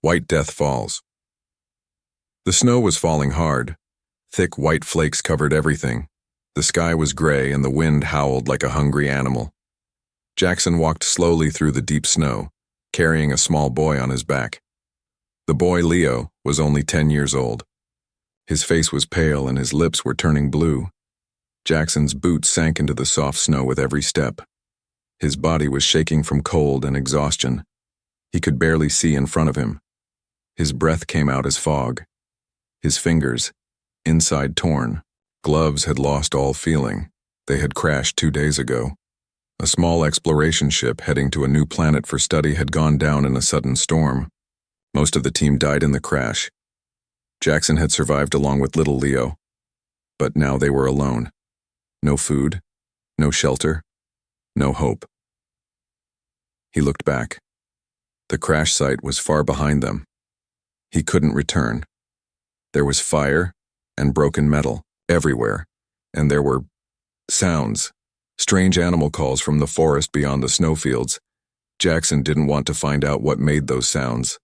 White Death Falls. The snow was falling hard. Thick white flakes covered everything. The sky was gray and the wind howled like a hungry animal. Jackson walked slowly through the deep snow, carrying a small boy on his back. The boy, Leo, was only 10 years old. His face was pale and his lips were turning blue. Jackson's boots sank into the soft snow with every step. His body was shaking from cold and exhaustion. He could barely see in front of him. His breath came out as fog. His fingers, inside torn. Gloves had lost all feeling. They had crashed 2 days ago. A small exploration ship heading to a new planet for study had gone down in a sudden storm. Most of the team died in the crash. Jackson had survived along with little Leo. But now they were alone. No food, no shelter, no hope. He looked back. The crash site was far behind them. He couldn't return. There was fire and broken metal everywhere, and there were sounds, strange animal calls from the forest beyond the snowfields. Jackson didn't want to find out what made those sounds.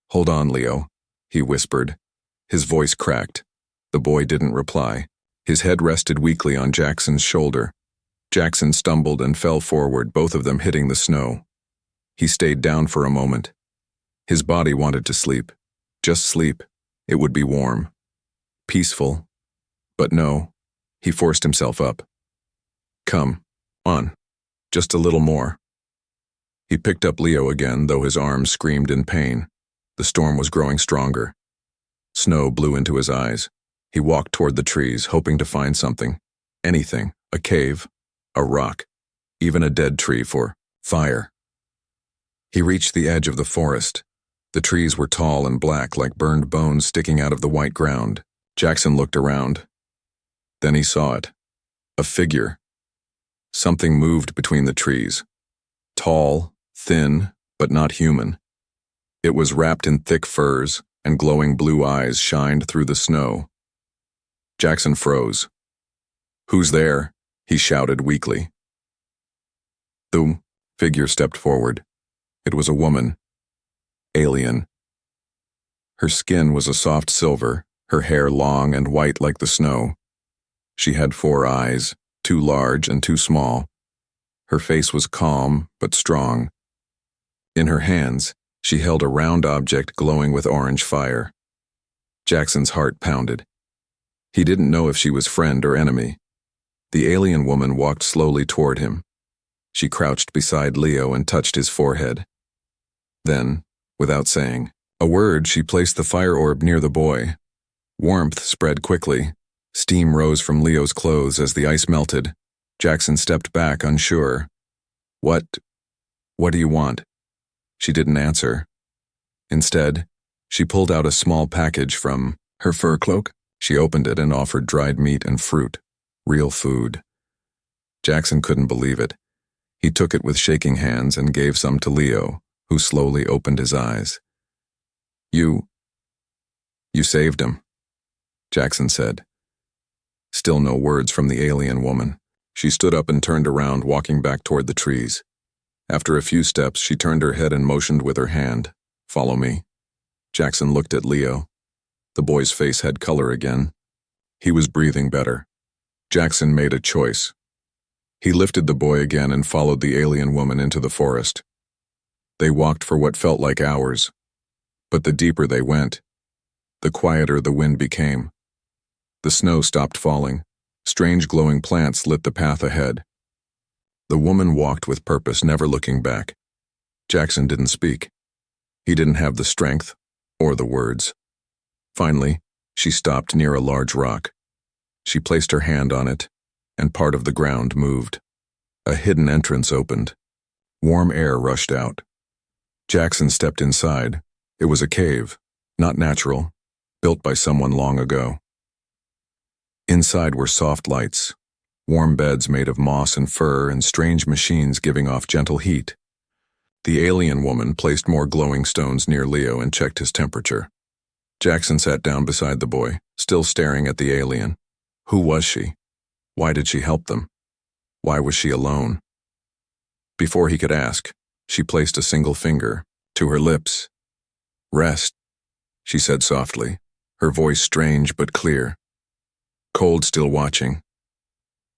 "Hold on, Leo," he whispered. His voice cracked. The boy didn't reply. His head rested weakly on Jackson's shoulder. Jackson stumbled and fell forward, both of them hitting the snow. He stayed down for a moment. His body wanted to sleep. Just sleep. It would be warm. Peaceful. But no, he forced himself up. "Come on. Just a little more." He picked up Leo again, though his arms screamed in pain. The storm was growing stronger. Snow blew into his eyes. He walked toward the trees, hoping to find something. Anything. A cave. A rock. Even a dead tree for fire. He reached the edge of the forest. The trees were tall and black, like burned bones sticking out of the white ground. Jackson looked around. Then he saw it. A figure. Something moved between the trees. Tall, thin, but not human. It was wrapped in thick furs, and glowing blue eyes shined through the snow. Jackson froze. "Who's there?" he shouted weakly. The figure stepped forward. It was a woman. Alien. Her skin was a soft silver, her hair long and white like the snow. She had 4 eyes, 2 large and 2 small. Her face was calm but strong. In her hands, she held a round object glowing with orange fire. Jackson's heart pounded. He didn't know if she was friend or enemy. The alien woman walked slowly toward him. She crouched beside Leo and touched his forehead. Then, without saying a word, she placed the fire orb near the boy. Warmth spread quickly. Steam rose from Leo's clothes as the ice melted. Jackson stepped back, unsure. What do you want?" She didn't answer. Instead, she pulled out a small package from her fur cloak. She opened it and offered dried meat and fruit. Real food. Jackson couldn't believe it. He took it with shaking hands and gave some to Leo, who slowly opened his eyes. You saved him," Jackson said. Still no words from the alien woman. She stood up and turned around, walking back toward the trees. After a few steps, she turned her head and motioned with her hand. "Follow me." Jackson looked at Leo. The boy's face had color again. He was breathing better. Jackson made a choice. He lifted the boy again and followed the alien woman into the forest. They walked for what felt like hours. But the deeper they went, the quieter the wind became. The snow stopped falling. Strange glowing plants lit the path ahead. The woman walked with purpose, never looking back. Jackson didn't speak. He didn't have the strength or the words. Finally, she stopped near a large rock. She placed her hand on it, and part of the ground moved. A hidden entrance opened. Warm air rushed out. Jackson stepped inside. It was a cave, not natural, built by someone long ago. Inside were soft lights, warm beds made of moss and fur, and strange machines giving off gentle heat. The alien woman placed more glowing stones near Leo and checked his temperature. Jackson sat down beside the boy, still staring at the alien. Who was she? Why did she help them? Why was she alone? Before he could ask, she placed a single finger to her lips. Rest, she said softly, her voice strange but clear. Cold still watching.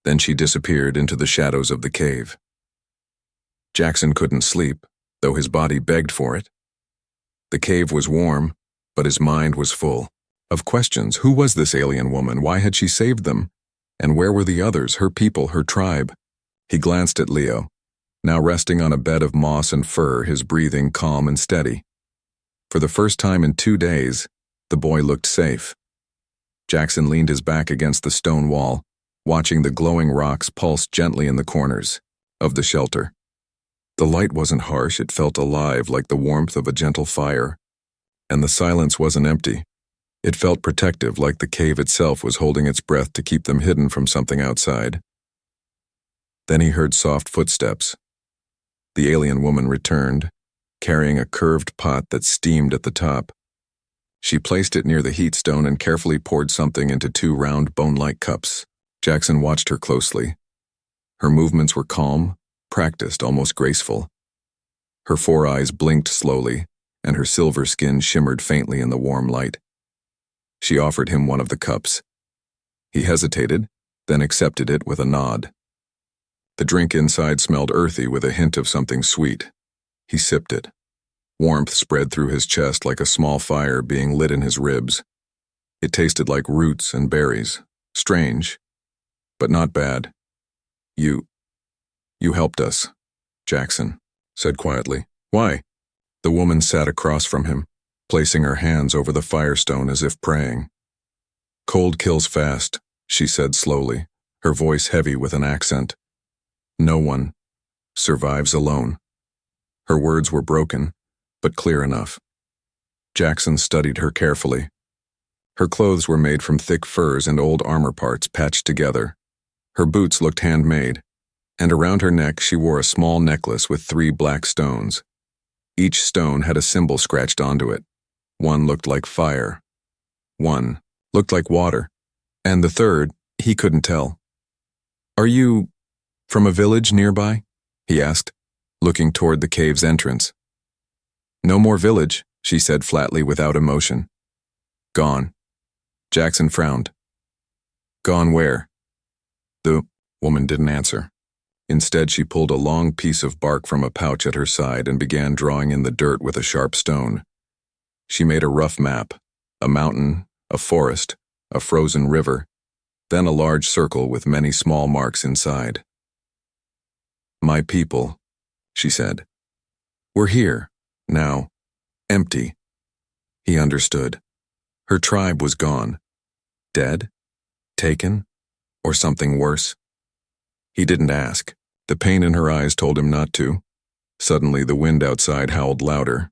Then she disappeared into the shadows of the cave. Jackson couldn't sleep, though his body begged for it. The cave was warm, but his mind was full of questions. Who was this alien woman? Why had she saved them? And where were the others, her people, her tribe? He glanced at Leo, now resting on a bed of moss and fur, his breathing calm and steady. For the first time in 2 days, the boy looked safe. Jackson leaned his back against the stone wall, watching the glowing rocks pulse gently in the corners of the shelter. The light wasn't harsh, it felt alive like the warmth of a gentle fire. And the silence wasn't empty. It felt protective, like the cave itself was holding its breath to keep them hidden from something outside. Then he heard soft footsteps. The alien woman returned, carrying a curved pot that steamed at the top. She placed it near the heat stone and carefully poured something into 2 round bone-like cups. Jackson watched her closely. Her movements were calm, practiced, almost graceful. Her 4 eyes blinked slowly, and her silver skin shimmered faintly in the warm light. She offered him one of the cups. He hesitated, then accepted it with a nod. The drink inside smelled earthy with a hint of something sweet. He sipped it. Warmth spread through his chest like a small fire being lit in his ribs. It tasted like roots and berries. Strange, but not bad. You helped us, Jackson said quietly. Why? The woman sat across from him, placing her hands over the firestone as if praying. Cold kills fast, she said slowly, her voice heavy with an accent. No one survives alone. Her words were broken, but clear enough. Jackson studied her carefully. Her clothes were made from thick furs and old armor parts patched together. Her boots looked handmade, and around her neck she wore a small necklace with 3 black stones. Each stone had a symbol scratched onto it. One looked like fire. One looked like water. And the third, he couldn't tell. Are you from a village nearby? He asked, looking toward the cave's entrance. No more village, she said flatly without emotion. Gone. Jackson frowned. Gone where? The woman didn't answer. Instead, she pulled a long piece of bark from a pouch at her side and began drawing in the dirt with a sharp stone. She made a rough map, a mountain, a forest, a frozen river, then a large circle with many small marks inside. My people, she said. We're here, now, empty. He understood. Her tribe was gone. Dead? Taken? Or something worse? He didn't ask. The pain in her eyes told him not to. Suddenly, the wind outside howled louder.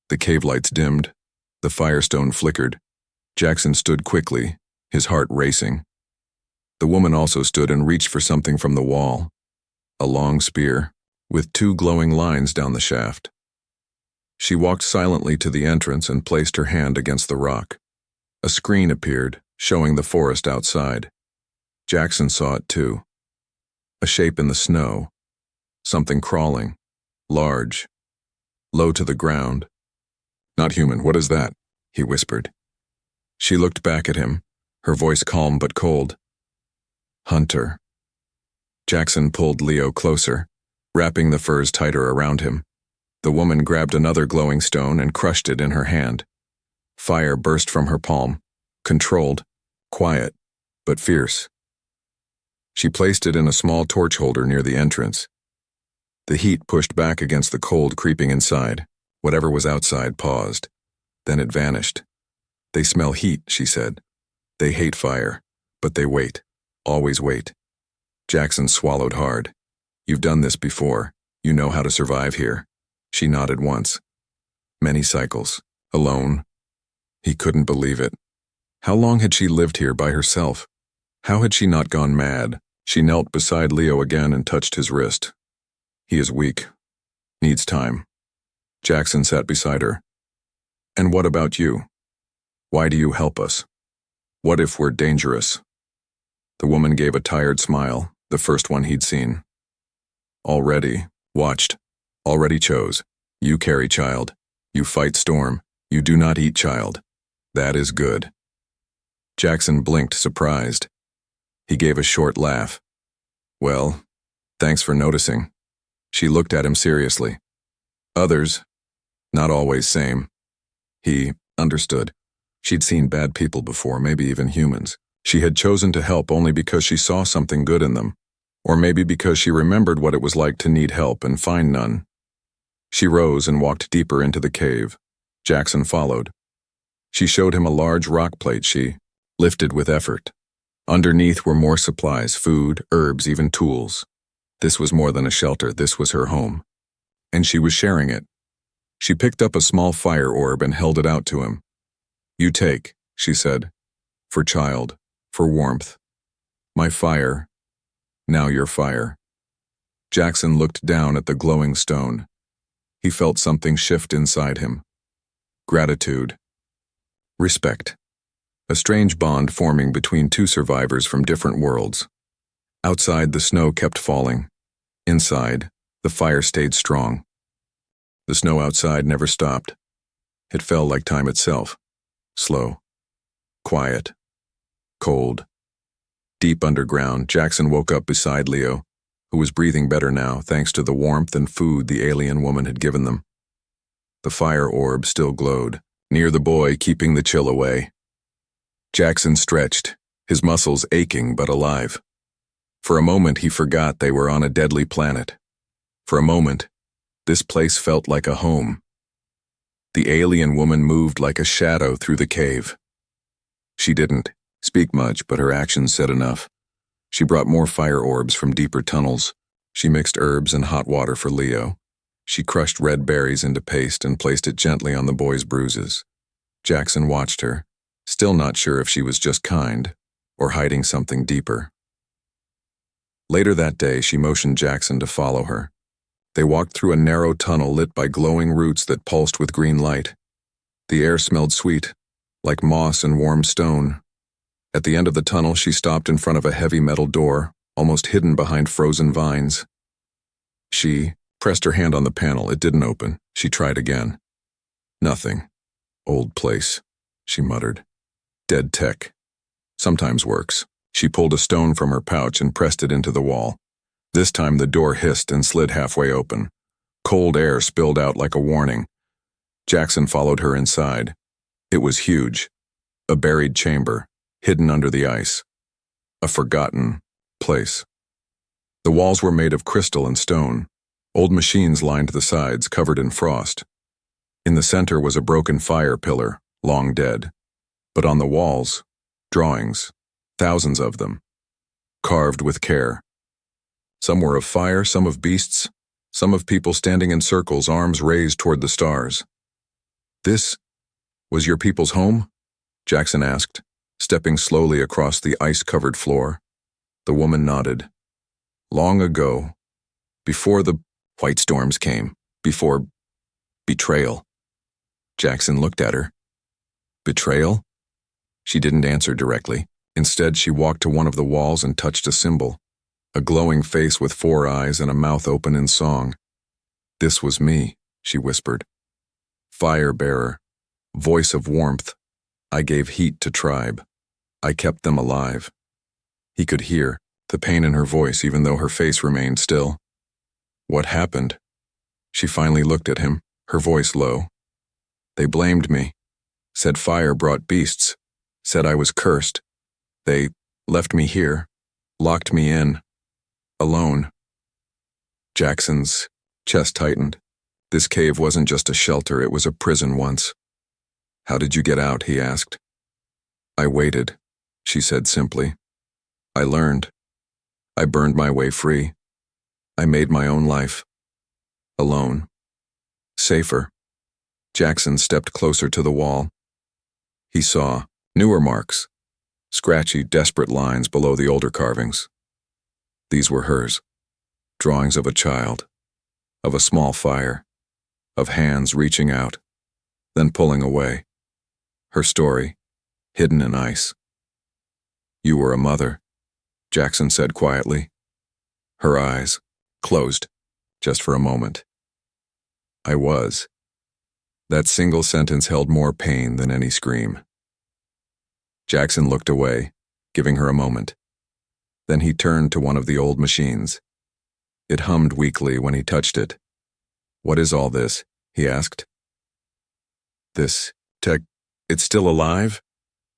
The cave lights dimmed. The firestone flickered. Jackson stood quickly, his heart racing. The woman also stood and reached for something from the wall. A long spear, with 2 glowing lines down the shaft. She walked silently to the entrance and placed her hand against the rock. A screen appeared, showing the forest outside. Jackson saw it too. A shape in the snow. Something crawling. Large. Low to the ground. Not human, what is that? He whispered. She looked back at him, her voice calm but cold. Hunter. Jackson pulled Leo closer, wrapping the furs tighter around him. The woman grabbed another glowing stone and crushed it in her hand. Fire burst from her palm, controlled, quiet, but fierce. She placed it in a small torch holder near the entrance. The heat pushed back against the cold creeping inside. Whatever was outside paused. Then it vanished. They smell heat, she said. They hate fire, but they wait. Always wait. Jackson swallowed hard. You've done this before. You know how to survive here. She nodded once. Many cycles. Alone. He couldn't believe it. How long had she lived here by herself? How had she not gone mad? She knelt beside Leo again and touched his wrist. He is weak. Needs time. Jackson sat beside her. And what about you? Why do you help us? What if we're dangerous? The woman gave a tired smile, the first one he'd seen. Already, watched, already chose. You carry child. You fight storm. You do not eat, child. That is good. Jackson blinked, surprised. He gave a short laugh. Well, thanks for noticing. She looked at him seriously. Others, not always same. He understood. She'd seen bad people before, maybe even humans. She had chosen to help only because she saw something good in them, or maybe because she remembered what it was like to need help and find none. She rose and walked deeper into the cave. Jackson followed. She showed him a large rock plate she lifted with effort. Underneath were more supplies, food, herbs, even tools. This was more than a shelter, this was her home. And she was sharing it. She picked up a small fire orb and held it out to him. You take, she said, for child, for warmth. My fire, now your fire. Jackson looked down at the glowing stone. He felt something shift inside him. Gratitude. Respect. A strange bond forming between two survivors from different worlds. Outside, the snow kept falling. Inside, the fire stayed strong. The snow outside never stopped. It fell like time itself. Slow. Quiet. Cold. Deep underground, Jackson woke up beside Leo, who was breathing better now thanks to the warmth and food the alien woman had given them. The fire orb still glowed, near the boy, keeping the chill away. Jackson stretched, his muscles aching but alive. For a moment he forgot they were on a deadly planet. For a moment, this place felt like a home. The alien woman moved like a shadow through the cave. She didn't speak much, but her actions said enough. She brought more fire orbs from deeper tunnels. She mixed herbs and hot water for Leo. She crushed red berries into paste and placed it gently on the boy's bruises. Jackson watched her, still not sure if she was just kind or hiding something deeper. Later that day, she motioned Jackson to follow her. They walked through a narrow tunnel lit by glowing roots that pulsed with green light. The air smelled sweet, like moss and warm stone. At the end of the tunnel, she stopped in front of a heavy metal door, almost hidden behind frozen vines. She pressed her hand on the panel. It didn't open. She tried again. Nothing. Old place, she muttered. Dead tech. Sometimes works. She pulled a stone from her pouch and pressed it into the wall. This time the door hissed and slid halfway open. Cold air spilled out like a warning. Jackson followed her inside. It was huge. A buried chamber, hidden under the ice. A forgotten place. The walls were made of crystal and stone. Old machines lined the sides, covered in frost. In the center was a broken fire pillar, long dead. But on the walls, drawings, thousands of them, carved with care. Some were of fire, some of beasts, some of people standing in circles, arms raised toward the stars. This was your people's home? Jackson asked, stepping slowly across the ice-covered floor. The woman nodded. Long ago, before the white storms came, before betrayal. Jackson looked at her. Betrayal? She didn't answer directly. Instead, she walked to one of the walls and touched a symbol. A glowing face with 4 eyes and a mouth open in song. This was me, she whispered. Fire bearer, voice of warmth. I gave heat to tribe. I kept them alive. He could hear the pain in her voice even though her face remained still. What happened? She finally looked at him, her voice low. They blamed me. Said fire brought beasts. Said I was cursed. They left me here. Locked me in. Alone. Jackson's chest tightened. This cave wasn't just a shelter, it was a prison once. How did you get out? He asked. I waited, she said simply. I learned. I burned my way free. I made my own life. Alone. Safer. Jackson stepped closer to the wall. He saw newer marks, scratchy, desperate lines below the older carvings. These were hers, drawings of a child, of a small fire, of hands reaching out, then pulling away. Her story, hidden in ice. You were a mother, Jackson said quietly. Her eyes closed, just for a moment. I was. That single sentence held more pain than any scream. Jackson looked away, giving her a moment. Then he turned to one of the old machines. It hummed weakly when he touched it. "What is all this?" he asked. "This tech, it's still alive?"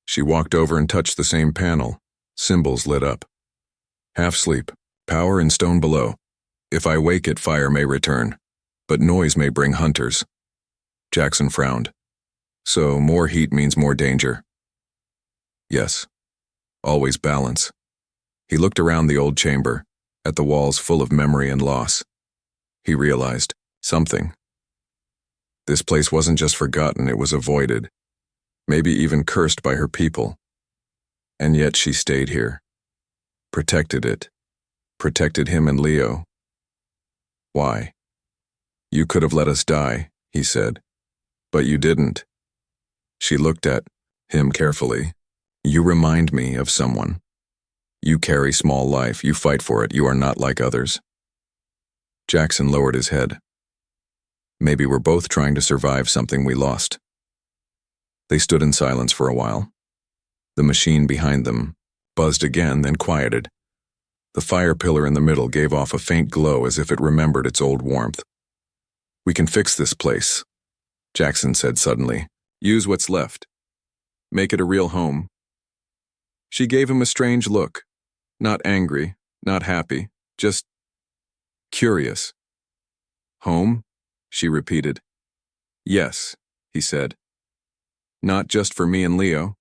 She walked over and touched the same panel. Symbols lit up. "Half sleep, power in stone below. If I wake it, fire may return, but noise may bring hunters." Jackson frowned. "So more heat means more danger." "Yes. Always balance." He looked around the old chamber, at the walls full of memory and loss. He realized something. This place wasn't just forgotten, it was avoided, maybe even cursed by her people. And yet she stayed here, protected it, protected him and Leo. Why? "You could have let us die," he said, "but you didn't." She looked at him carefully. "You remind me of someone. You carry small life, you fight for it, you are not like others." Jackson lowered his head. "Maybe we're both trying to survive something we lost." They stood in silence for a while. The machine behind them buzzed again, then quieted. The fire pillar in the middle gave off a faint glow as if it remembered its old warmth. "We can fix this place," Jackson said suddenly. "Use what's left. Make it a real home." She gave him a strange look. Not angry, not happy, just curious. "Home?" she repeated. "Yes," he said. "Not just for me and Leo.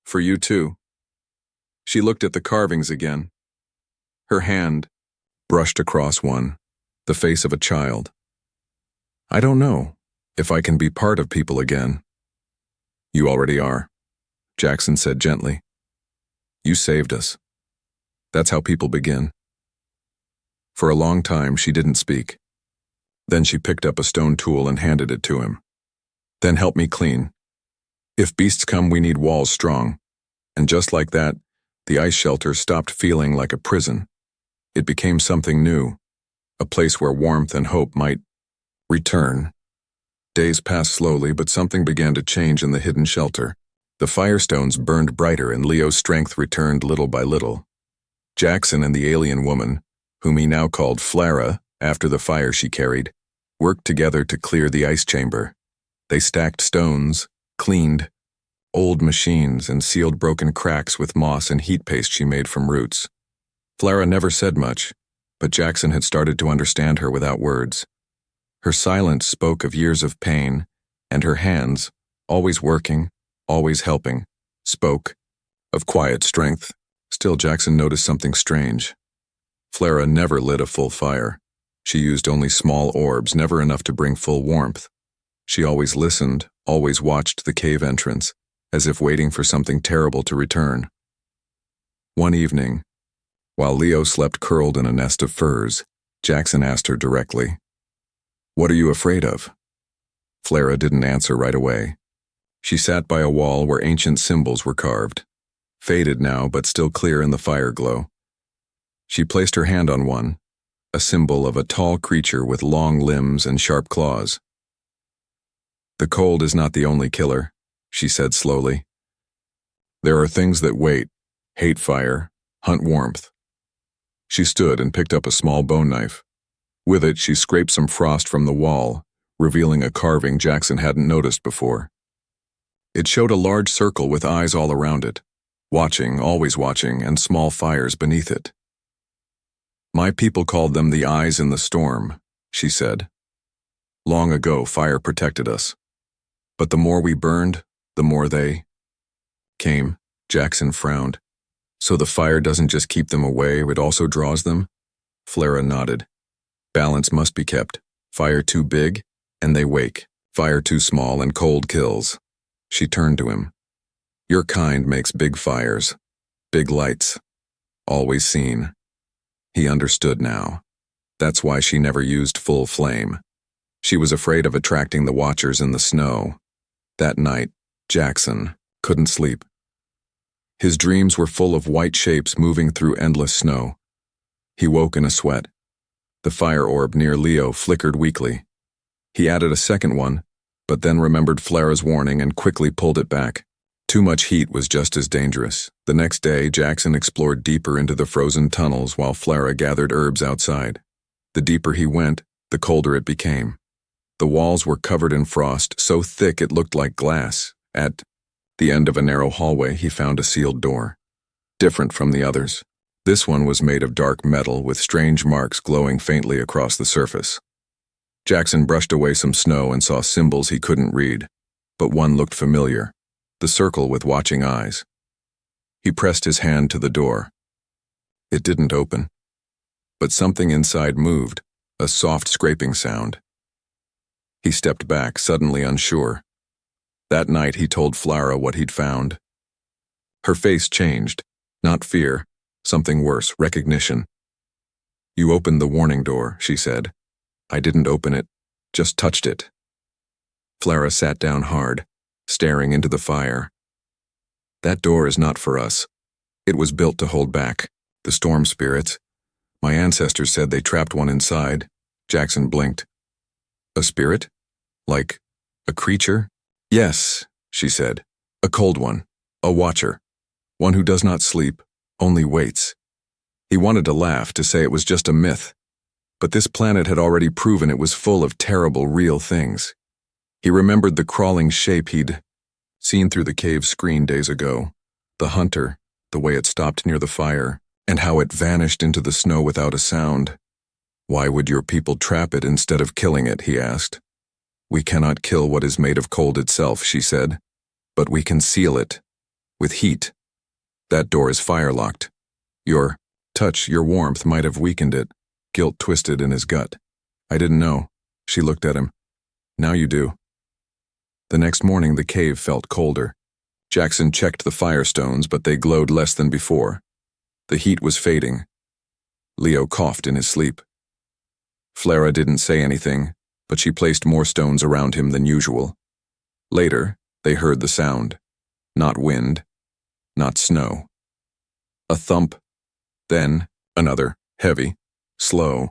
For you too." She looked at the carvings again. Her hand brushed across one, the face of a child. "I don't know if I can be part of people again." "You already are," Jackson said gently. "You saved us. That's how people begin." For a long time, she didn't speak. Then she picked up a stone tool and handed it to him. "Then help me clean. If beasts come, we need walls strong." And just like that, the ice shelter stopped feeling like a prison. It became something new, a place where warmth and hope might return. Days passed slowly, but something began to change in the hidden shelter. The firestones burned brighter and Leo's strength returned little by little. Jackson and the alien woman, whom he now called Flara after the fire she carried, worked together to clear the ice chamber. They stacked stones, cleaned old machines, and sealed broken cracks with moss and heat paste she made from roots. Flara never said much, but Jackson had started to understand her without words. Her silence spoke of years of pain, and her hands, always working, always helping, spoke of quiet strength. Still, Jackson noticed something strange. Flara never lit a full fire. She used only small orbs, never enough to bring full warmth. She always listened, always watched the cave entrance, as if waiting for something terrible to return. One evening, while Leo slept curled in a nest of furs, Jackson asked her directly, "What are you afraid of?" Flara didn't answer right away. She sat by a wall where ancient symbols were carved, faded now but still clear in the fire glow. She placed her hand on one, a symbol of a tall creature with long limbs and sharp claws. "The cold is not the only killer," she said slowly. "There are things that wait, hate fire, hunt warmth." She stood and picked up a small bone knife. With it, she scraped some frost from the wall, revealing a carving Jackson hadn't noticed before. It showed a large circle with eyes all around it, watching, always watching, and small fires beneath it. "My people called them the eyes in the storm," she said. "Long ago, fire protected us. But the more we burned, the more they came." Jackson frowned. "So the fire doesn't just keep them away, it also draws them?" Flara nodded. "Balance must be kept. Fire too big, and they wake. Fire too small, and cold kills." She turned to him. "Your kind makes big fires, big lights, always seen." He understood now. That's why she never used full flame. She was afraid of attracting the watchers in the snow. That night, Jackson couldn't sleep. His dreams were full of white shapes moving through endless snow. He woke in a sweat. The fire orb near Leo flickered weakly. He added a second one, but then remembered Flara's warning and quickly pulled it back. Too much heat was just as dangerous. The next day, Jackson explored deeper into the frozen tunnels while Flara gathered herbs outside. The deeper he went, the colder it became. The walls were covered in frost, so thick it looked like glass. At the end of a narrow hallway, he found a sealed door. Different from the others. This one was made of dark metal with strange marks glowing faintly across the surface. Jackson brushed away some snow and saw symbols he couldn't read, but one looked familiar, the circle with watching eyes. He pressed his hand to the door. It didn't open, but something inside moved, a soft scraping sound. He stepped back, suddenly unsure. That night he told Flara what he'd found. Her face changed, not fear, something worse, recognition. "You opened the warning door," she said. "I didn't open it, just touched it." Flara sat down hard, staring into the fire. "That door is not for us. It was built to hold back the storm spirits. My ancestors said they trapped one inside." Jackson blinked. "A spirit? Like a creature?" "Yes," she said. "A cold one. A watcher. One who does not sleep, only waits." He wanted to laugh, to say it was just a myth. But this planet had already proven it was full of terrible, real things. He remembered the crawling shape he'd seen through the cave screen days ago, the hunter, the way it stopped near the fire, and how it vanished into the snow without a sound. "Why would your people trap it instead of killing it?" he asked. "We cannot kill what is made of cold itself," she said, "but we can seal it with heat. That door is fire-locked. Your touch, your warmth might have weakened it." Guilt twisted in his gut. "I didn't know." She looked at him. "Now you do." The next morning the cave felt colder. Jackson checked the firestones, but they glowed less than before. The heat was fading. Leo coughed in his sleep. Flara didn't say anything, but she placed more stones around him than usual. Later, they heard the sound. Not wind, not snow. A thump, then another, heavy, slow,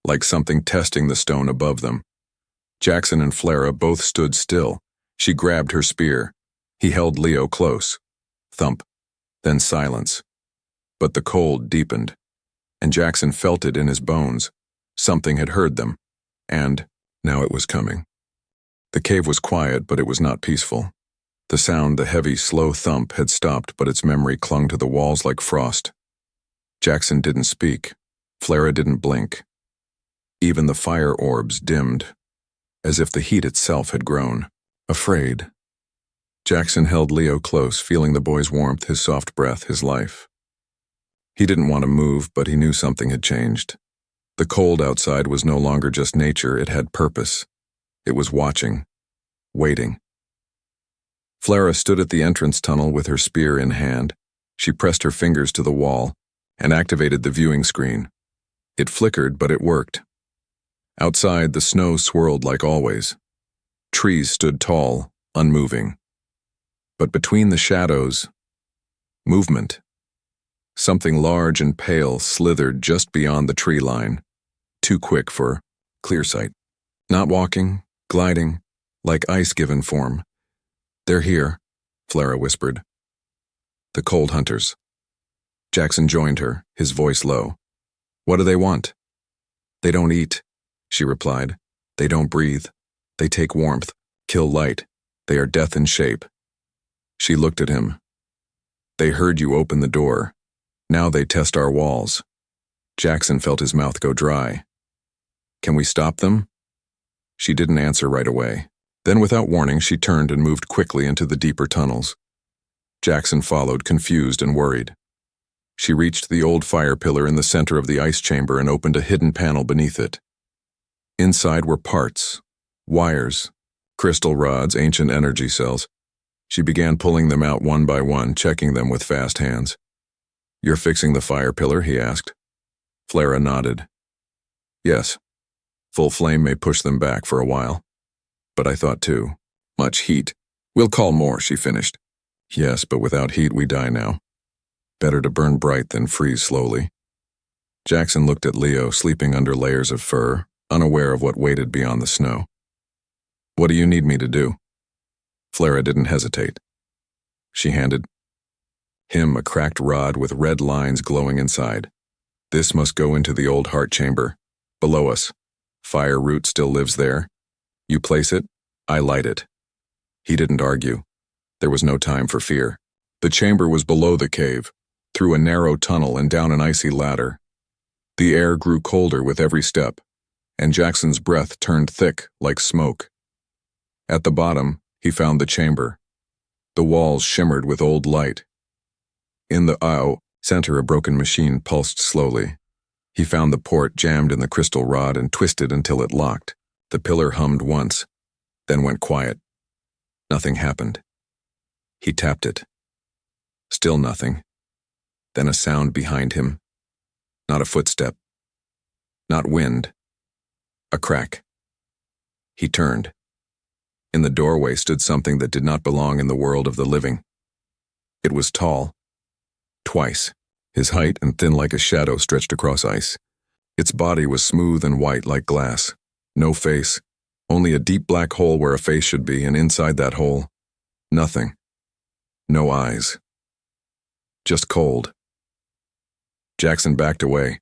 like something testing the stone above them. Jackson and Flara both stood still. She grabbed her spear. He held Leo close. Thump, then silence. But the cold deepened, and Jackson felt it in his bones. Something had heard them, and now it was coming. The cave was quiet, but it was not peaceful. The sound, the heavy, slow thump, had stopped, but its memory clung to the walls like frost. Jackson didn't speak. Flara didn't blink. Even the fire orbs dimmed, as if the heat itself had grown. Afraid. Jackson held Leo close, feeling the boy's warmth, his soft breath, his life. He didn't want to move, but he knew something had changed. The cold outside was no longer just nature, it had purpose. It was watching, waiting. Flara stood at the entrance tunnel with her spear in hand. She pressed her fingers to the wall and activated the viewing screen. It flickered, but it worked. Outside, the snow swirled like always. Trees stood tall, unmoving. But between the shadows, movement. Something large and pale slithered just beyond the tree line, too quick for clear sight. Not walking, gliding, like ice given form. "They're here," Flara whispered. "The cold hunters." Jackson joined her, his voice low. "What do they want?" "They don't eat," she replied. "They don't breathe. They take warmth, kill light. They are death in shape." She looked at him. "They heard you open the door. Now they test our walls." Jackson felt his mouth go dry. "Can we stop them?" She didn't answer right away. Then, without warning, she turned and moved quickly into the deeper tunnels. Jackson followed, confused and worried. She reached the old fire pillar in the center of the ice chamber and opened a hidden panel beneath it. Inside were parts, wires, crystal rods, ancient energy cells. She began pulling them out one by one, checking them with fast hands. "You're fixing the fire pillar?" he asked. Flara nodded. "Yes. Full flame may push them back for a while. But I thought too. Much heat. We'll call more," she finished. "Yes, but without heat we die now. Better to burn bright than freeze slowly." Jackson looked at Leo, sleeping under layers of fur, unaware of what waited beyond the snow. What do you need me to do? Flera didn't hesitate. She handed him a cracked rod with red lines glowing inside. This must go into the old heart chamber. Below us. Fire root still lives there. You place it, I light it. He didn't argue. There was no time for fear. The chamber was below the cave, through a narrow tunnel and down an icy ladder. The air grew colder with every step, and Jackson's breath turned thick like smoke. At the bottom, he found the chamber. The walls shimmered with old light. In the center, a broken machine pulsed slowly. He found the port jammed in the crystal rod and twisted until it locked. The pillar hummed once, then went quiet. Nothing happened. He tapped it. Still nothing. Then a sound behind him. Not a footstep. Not wind. A crack. He turned. In the doorway stood something that did not belong in the world of the living. It was tall. Twice. His height and thin like a shadow stretched across ice. Its body was smooth and white like glass. No face. Only a deep black hole where a face should be, and inside that hole, nothing. No eyes. Just cold. Jackson backed away.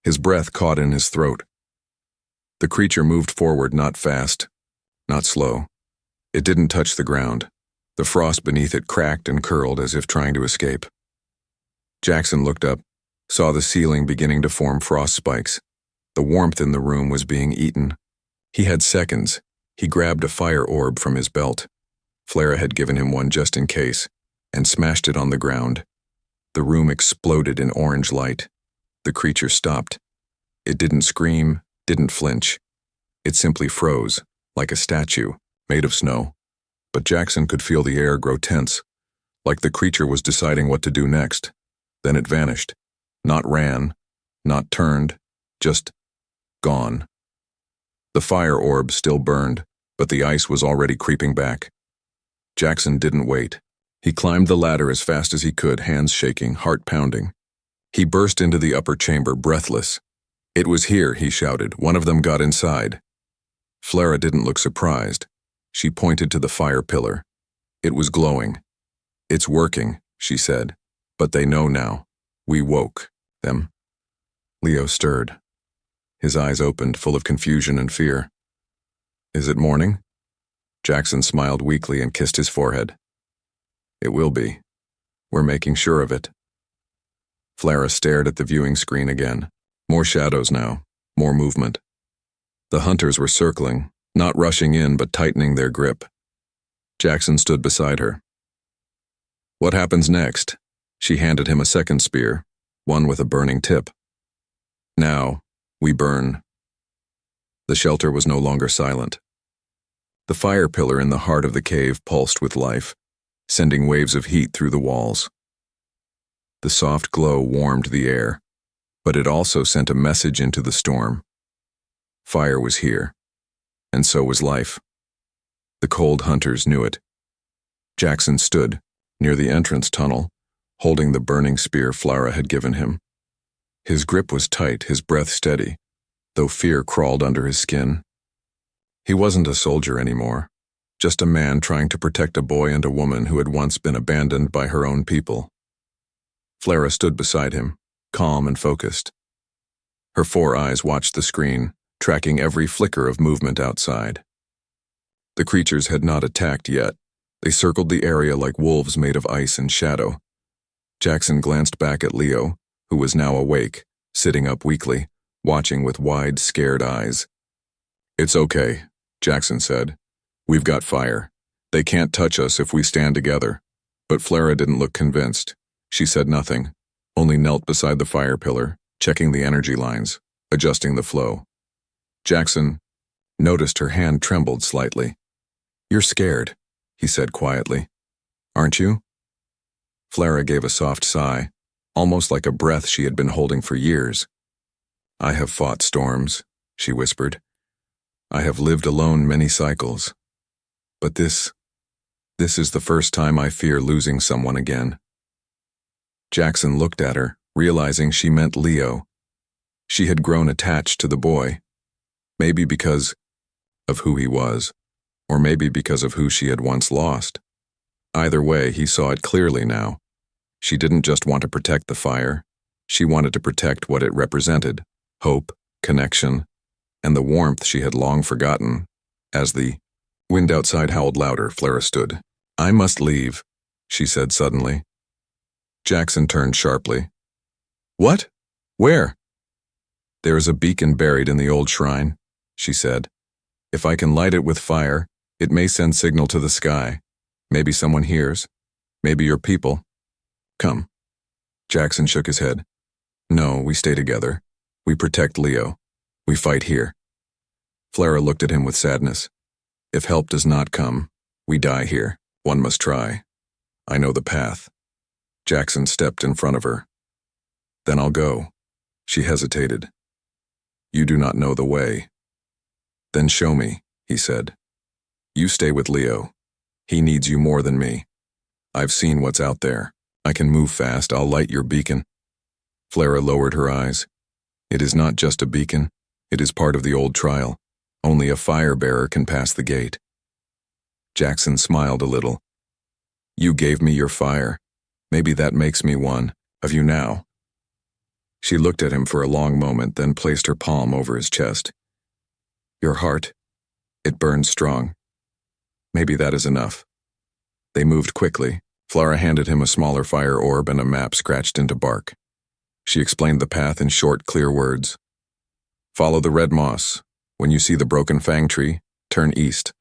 His breath caught in his throat. The creature moved forward, not fast, not slow. It didn't touch the ground. The frost beneath it cracked and curled as if trying to escape. Jackson looked up, saw the ceiling beginning to form frost spikes. The warmth in the room was being eaten. He had seconds. He grabbed a fire orb from his belt. Flera had given him one just in case, and smashed it on the ground. The room exploded in orange light. The creature stopped. It didn't scream, didn't flinch. It simply froze, like a statue, made of snow. But Jackson could feel the air grow tense, like the creature was deciding what to do next. Then it vanished. Not ran, not turned, just gone. The fire orb still burned, but the ice was already creeping back. Jackson didn't wait. He climbed the ladder as fast as he could, hands shaking, heart pounding. He burst into the upper chamber, breathless. It was here, he shouted. One of them got inside. Flera didn't look surprised. She pointed to the fire pillar. It was glowing. It's working, she said. But they know now. We woke them. Leo stirred. His eyes opened, full of confusion and fear. Is it morning? Jackson smiled weakly and kissed his forehead. It will be. We're making sure of it. Flera stared at the viewing screen again. More shadows now, more movement. The hunters were circling, not rushing in but tightening their grip. Jackson stood beside her. What happens next? She handed him a second spear, one with a burning tip. Now, we burn. The shelter was no longer silent. The fire pillar in the heart of the cave pulsed with life, sending waves of heat through the walls. The soft glow warmed the air, but it also sent a message into the storm. Fire was here, and so was life. The cold hunters knew it. Jackson stood, near the entrance tunnel, holding the burning spear Flera had given him. His grip was tight, his breath steady, though fear crawled under his skin. He wasn't a soldier anymore, just a man trying to protect a boy and a woman who had once been abandoned by her own people. Flera stood beside him, calm and focused. Her 4 eyes watched the screen, tracking every flicker of movement outside. The creatures had not attacked yet. They circled the area like wolves made of ice and shadow. Jackson glanced back at Leo, who was now awake, sitting up weakly, watching with wide, scared eyes. It's okay, Jackson said. We've got fire. They can't touch us if we stand together. But Flera didn't look convinced. She said nothing, only knelt beside the fire pillar, checking the energy lines, adjusting the flow. Jackson noticed her hand trembled slightly. You're scared, he said quietly. Aren't you? Flera gave a soft sigh, almost like a breath she had been holding for years. I have fought storms, she whispered. I have lived alone many cycles. But this is the first time I fear losing someone again. Jackson looked at her, realizing she meant Leo. She had grown attached to the boy, maybe because of who he was. Or maybe because of who she had once lost. Either way, he saw it clearly now. She didn't just want to protect the fire. She wanted to protect what it represented: hope, connection, and the warmth she had long forgotten. As the wind outside howled louder, Flora stood. "I must leave," she said suddenly. Jackson turned sharply. "What? Where?" "There is a beacon buried in the old shrine," she said. "If I can light it with fire, it may send signal to the sky. Maybe someone hears. Maybe your people. Come." Jackson shook his head. "No, we stay together. We protect Leo. We fight here." Flora looked at him with sadness. "If help does not come, we die here. One must try. I know the path." Jackson stepped in front of her. "Then I'll go." She hesitated. "You do not know the way." "Then show me," he said. "You stay with Leo. He needs you more than me. I've seen what's out there. I can move fast. I'll light your beacon." Flora lowered her eyes. "It is not just a beacon. It is part of the old trial. Only a fire bearer can pass the gate." Jackson smiled a little. "You gave me your fire. Maybe that makes me one of you now." She looked at him for a long moment, then placed her palm over his chest. "Your heart, it burns strong. Maybe that is enough." They moved quickly. Flora handed him a smaller fire orb and a map scratched into bark. She explained the path in short, clear words. "Follow the red moss. When you see the broken fang tree, turn east.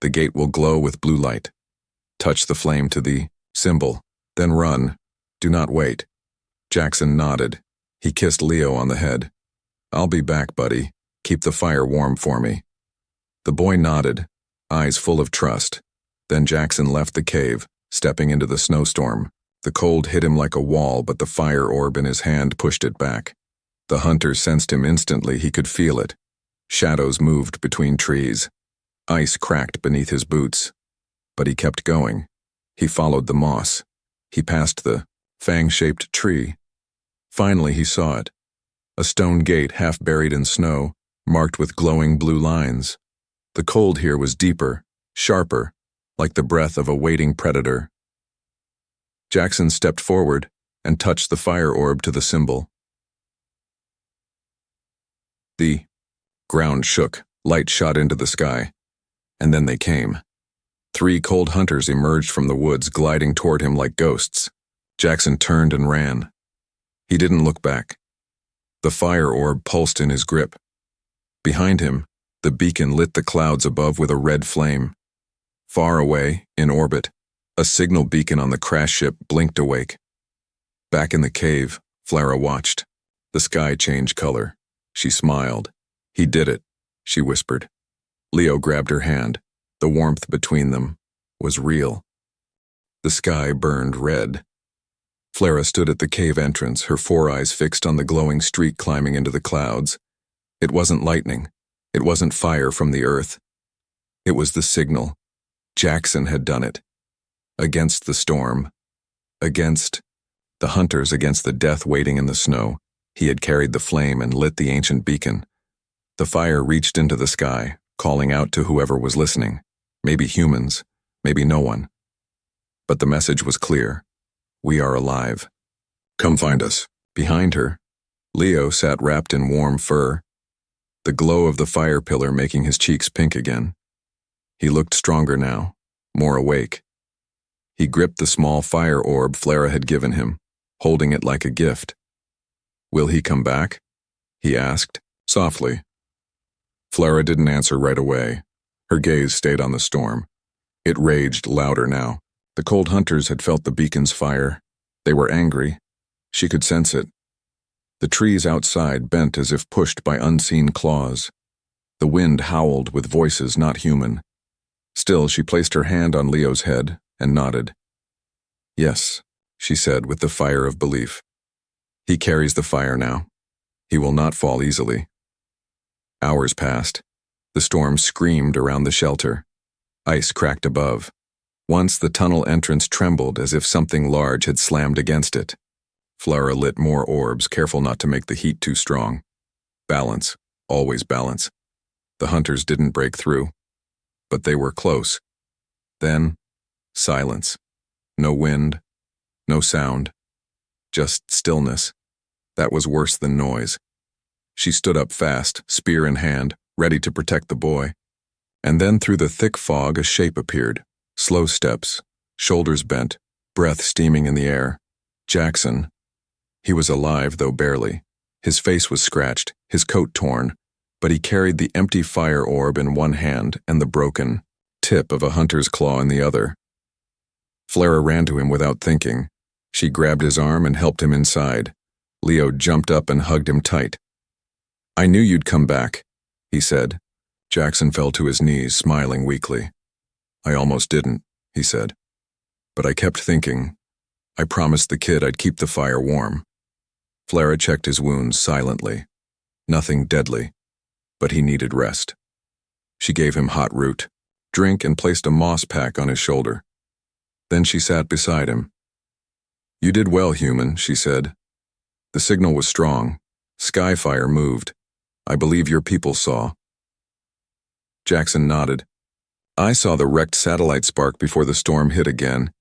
The gate will glow with blue light. Touch the flame to the symbol, then run. Do not wait." Jackson nodded. He kissed Leo on the head. "I'll be back, buddy. Keep the fire warm for me." The boy nodded, eyes full of trust. Then Jackson left the cave, stepping into the snowstorm. The cold hit him like a wall, but the fire orb in his hand pushed it back. The hunter sensed him instantly. He could feel it. Shadows moved between trees. Ice cracked beneath his boots. But he kept going. He followed the moss. He passed the fang-shaped tree. Finally he saw it. A stone gate half buried in snow, marked with glowing blue lines. The cold here was deeper, sharper, like the breath of a waiting predator. Jackson stepped forward and touched the fire orb to the symbol. The ground shook, light shot into the sky. And then they came. 3 cold hunters emerged from the woods, gliding toward him like ghosts. Jackson turned and ran. He didn't look back. The fire orb pulsed in his grip. Behind him, the beacon lit the clouds above with a red flame. Far away, in orbit, a signal beacon on the crash ship blinked awake. Back in the cave, Flora watched. The sky changed color. She smiled. "He did it," she whispered. Leo grabbed her hand. The warmth between them was real. The sky burned red. Flora stood at the cave entrance, her 4 eyes fixed on the glowing streak climbing into the clouds. It wasn't lightning. It wasn't fire from the earth. It was the signal. Jackson had done it. Against the storm. Against the hunters, against the death waiting in the snow. He had carried the flame and lit the ancient beacon. The fire reached into the sky, calling out to whoever was listening. Maybe humans, maybe no one. But the message was clear. We are alive. Come find us. Behind her, Leo sat wrapped in warm fur, the glow of the fire pillar making his cheeks pink again. He looked stronger now, more awake. He gripped the small fire orb Flora had given him, holding it like a gift. "Will he come back?" he asked, softly. Flora didn't answer right away. Her gaze stayed on the storm. It raged louder now. The cold hunters had felt the beacon's fire. They were angry. She could sense it. The trees outside bent as if pushed by unseen claws. The wind howled with voices not human. Still, she placed her hand on Leo's head and nodded. "Yes," she said with the fire of belief. "He carries the fire now. He will not fall easily." Hours passed. The storm screamed around the shelter. Ice cracked above. Once the tunnel entrance trembled as if something large had slammed against it. Flora lit more orbs, careful not to make the heat too strong. Balance, always balance. The hunters didn't break through. but they were close. Then, silence. No wind, no sound, just stillness. That was worse than noise. She stood up fast, spear in hand, ready to protect the boy. And then through the thick fog a shape appeared. Slow steps, shoulders bent, breath steaming in the air. Jackson. He was alive, though barely. His face was scratched, his coat torn, but he carried the empty fire orb in one hand and the broken tip of a hunter's claw in the other. Flera ran to him without thinking. She grabbed his arm and helped him inside. Leo jumped up and hugged him tight. "I knew you'd come back," he said. Jackson fell to his knees, smiling weakly. "I almost didn't," he said. "But I kept thinking. I promised the kid I'd keep the fire warm." Flera checked his wounds silently. Nothing deadly, but he needed rest. She gave him hot root, drink, and placed a moss pack on his shoulder. Then she sat beside him. "You did well, human," she said. "The signal was strong. Skyfire moved. I believe your people saw." Jackson nodded. "I saw the wrecked satellite spark before the storm hit again.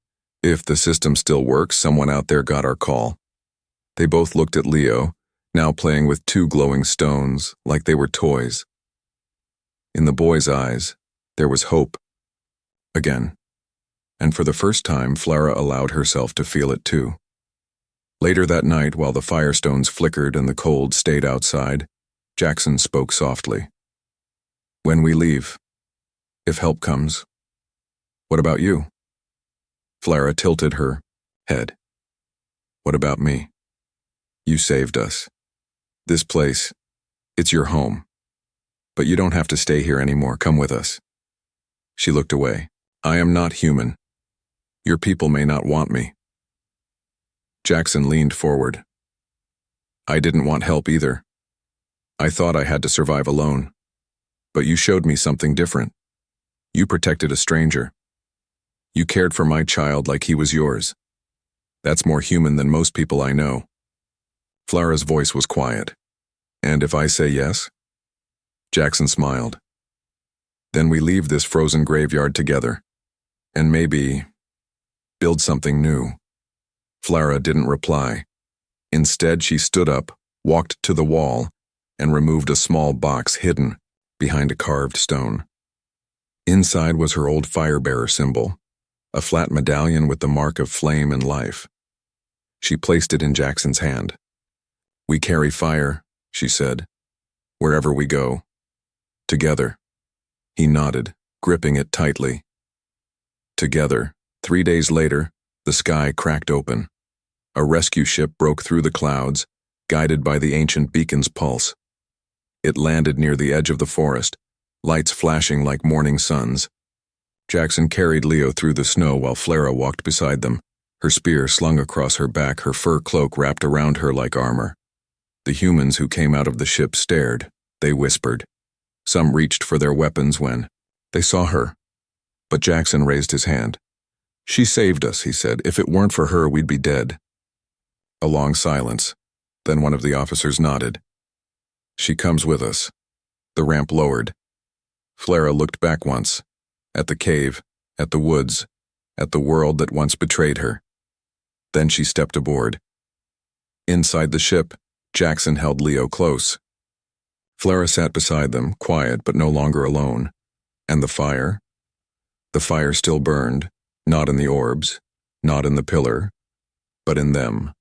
If the system still works, someone out there got our call." They both looked at Leo, now playing with two glowing stones, like they were toys. In the boy's eyes, there was hope. Again. And for the first time, Flera allowed herself to feel it too. Later that night, while the firestones flickered and the cold stayed outside, Jackson spoke softly. "When we leave, if help comes, what about you?" Flera tilted her head. "What about me? You saved us. This place, it's your home. But you don't have to stay here anymore. Come with us." She looked away. "I am not human. Your people may not want me." Jackson leaned forward. "I didn't want help either. I thought I had to survive alone. But you showed me something different. You protected a stranger. You cared for my child like he was yours. That's more human than most people I know." Flera's voice was quiet. "And if I say yes?" Jackson smiled. "Then we leave this frozen graveyard together. And maybe build something new." Flera didn't reply. Instead, she stood up, walked to the wall, and removed a small box hidden behind a carved stone. Inside was her old firebearer symbol, a flat medallion with the mark of flame and life. She placed it in Jackson's hand. "We carry fire," she said, "wherever we go. Together." He nodded, gripping it tightly. Together. 3 days later, the sky cracked open. A rescue ship broke through the clouds, guided by the ancient beacon's pulse. It landed near the edge of the forest, lights flashing like morning suns. Jackson carried Leo through the snow while Flera walked beside them, her spear slung across her back, her fur cloak wrapped around her like armor. The humans who came out of the ship stared. They whispered. Some reached for their weapons when they saw her. But Jackson raised his hand. "She saved us," he said. "If it weren't for her, we'd be dead." A long silence. Then one of the officers nodded. "She comes with us." The ramp lowered. Flera looked back once. At the cave, at the woods, at the world that once betrayed her. Then she stepped aboard. Inside the ship, Jackson held Leo close. Flera sat beside them, quiet but no longer alone. And the fire? The fire still burned, not in the orbs, not in the pillar, but in them.